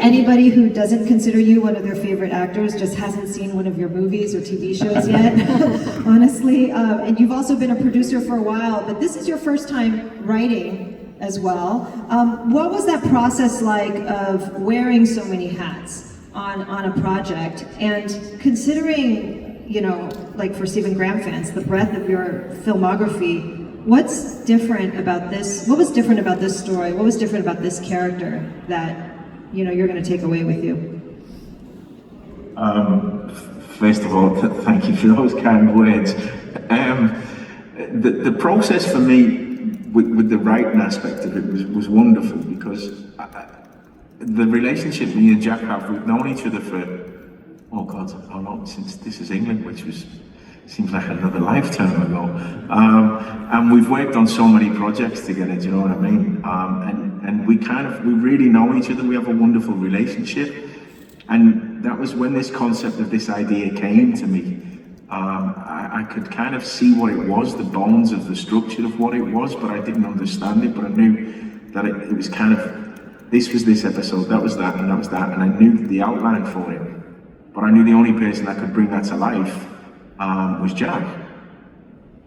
anybody who doesn't consider you one of their favorite actors just hasn't seen one of your movies or TV shows yet, honestly. And you've also been a producer for a while, but this is your first time writing as well. What was that process like of wearing so many hats on a project? And considering, you know, like for Stephen Graham fans, the breadth of your filmography, what's different about this? What was different about this story? What was different about this character that, you know, you're going to take away with you? First of all, thank you for those kind words. The process for me with the writing aspect of it was wonderful, because the relationship me and Jack have, we've known each other for, oh God, how long? Since This Is England, which was, seems like another lifetime ago. And we've worked on so many projects together, do you know what I mean? And we really know each other, we have a wonderful relationship. And that was when this concept of this idea came to me. I could kind of see what it was, the bones of the structure of what it was, but I didn't understand it, but I knew that it was kind of, this was this episode, that was that, and that was that, and I knew the outline for it. But I knew the only person that could bring that to life was Jack.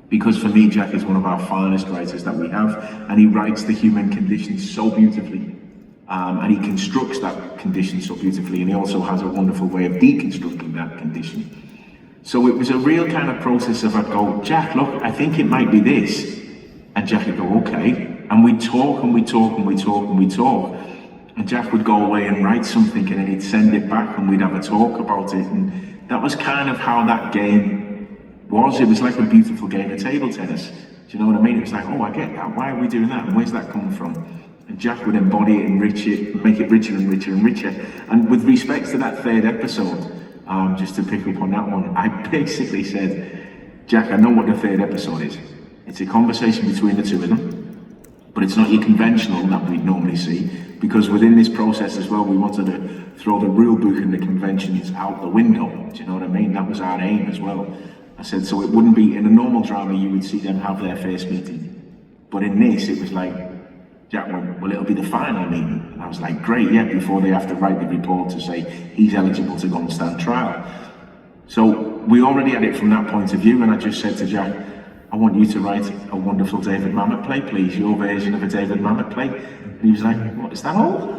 Because for me, Jack is one of our finest writers that we have, and he writes the human condition so beautifully. And he constructs that condition so beautifully, and he also has a wonderful way of deconstructing that condition. So it was a real kind of process of, I'd go, Jack, look, I think it might be this. And Jack would go, okay. And we'd talk and we'd talk and we'd talk and we'd talk. And Jack would go away and write something, and then he'd send it back and we'd have a talk about it. And that was kind of how that game was. It was like a beautiful game of table tennis. Do you know what I mean? It was like, oh, I get that. Why are we doing that? And where's that coming from? And Jack would embody it, enrich it, make it richer and richer and richer. And with respect to that third episode, just to pick up on that one, I basically said, Jack, I know what the third episode is. It's a conversation between the two of them, but it's not your conventional that we'd normally see, because within this process as well, we wanted to throw the rule book and the conventions out the window. Do you know what I mean? That was our aim as well. I said, so it wouldn't be, in a normal drama, you would see them have their first meeting. But in this, it was like, Jack went, well, it'll be the final meeting. And I was like, great, yeah, before they have to write the report to say he's eligible to go and stand trial. So we already had it from that point of view, and I just said to Jack, I want you to write a wonderful David Mamet play, please, your version of a David Mamet play. And he was like, what, is that all?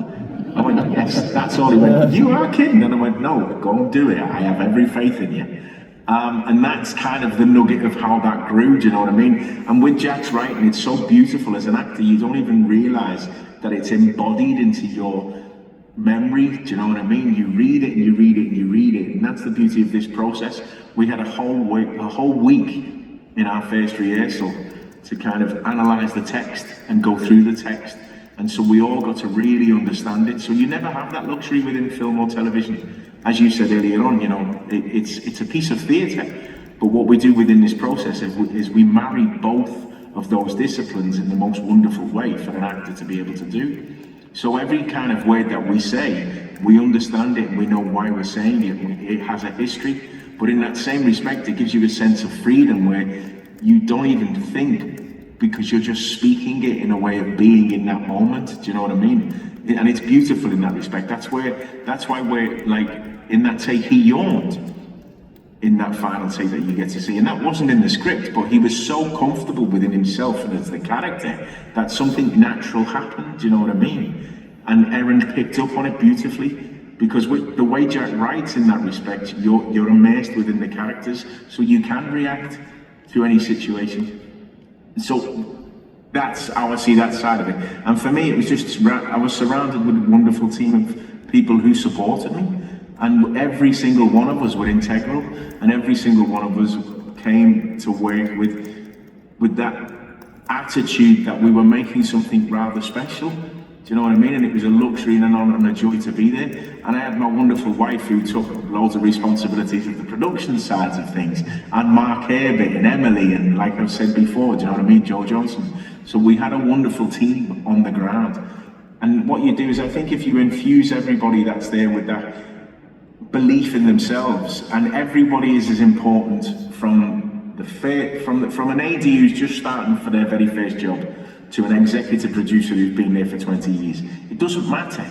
I went, yes, that's all. He went, you are kidding. And I went, no, go and do it. I have every faith in you. And that's kind of the nugget of how that grew, do you know what I mean? And with Jack's writing, it's so beautiful as an actor, you don't even realise that it's embodied into your memory, do you know what I mean? You read it and you read it and you read it, and that's the beauty of this process. We had a whole week in our first rehearsal to kind of analyse the text and go through the text. And so we all got to really understand it. So you never have that luxury within film or television. As you said earlier on, you know, it's a piece of theatre. But what we do within this process is we marry both of those disciplines in the most wonderful way for an actor to be able to do. So every kind of word that we say, we understand it and we know why we're saying it. It has a history. But in that same respect, it gives you a sense of freedom where you don't even think, because you're just speaking it in a way of being in that moment. Do you know what I mean? And it's beautiful in that respect. That's why we're like, in that take, he yawned in that final take that you get to see. And that wasn't in the script, but he was so comfortable within himself and as the character that something natural happened. Do you know what I mean? And Erin picked up on it beautifully, because with the way Jack writes in that respect, you're immersed within the characters, so you can react to any situation. So that's how I see that side of it. And for me, it was just, I was surrounded with a wonderful team of people who supported me. And every single one of us were integral, and every single one of us came to work with that attitude that we were making something rather special. Do you know what I mean? And it was a luxury and an honour and a joy to be there. And I had my wonderful wife who took loads of responsibilities of the production sides of things, and Mark Herbert and Emily, and like I've said before, do you know what I mean, Joe Johnson. So we had a wonderful team on the ground. And what you do is, I think if you infuse everybody that's there with that belief in themselves, and everybody is as important from an AD who's just starting for their very first job to an executive producer who's been there for 20 years. It doesn't matter.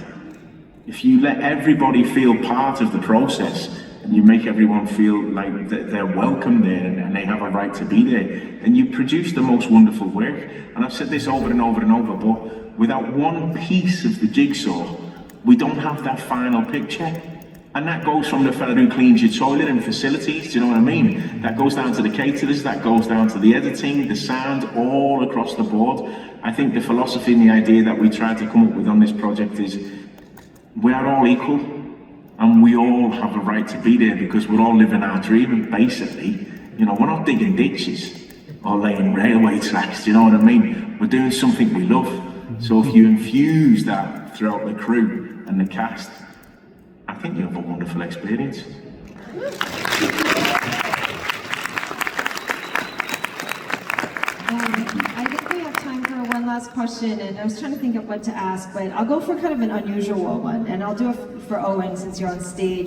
if you let everybody feel part of the process, and you make everyone feel like they're welcome there and they have a right to be there, then you produce the most wonderful work. And I've said this over and over and over, but without one piece of the jigsaw, we don't have that final picture. And that goes from the fella who cleans your toilet and facilities, do you know what I mean? That goes down to the caterers, that goes down to the editing, the sound, all across the board. I think the philosophy and the idea that we tried to come up with on this project is we are all equal and we all have a right to be there because we're all living our dream. And basically, you know, we're not digging ditches or laying railway tracks, do you know what I mean? We're doing something we love. So if you infuse that throughout the crew and the cast, I think you have a wonderful experience. I think we have time for one last question, and I was trying to think of what to ask, but I'll go for kind of an unusual one, and I'll do it for Owen since you're on stage.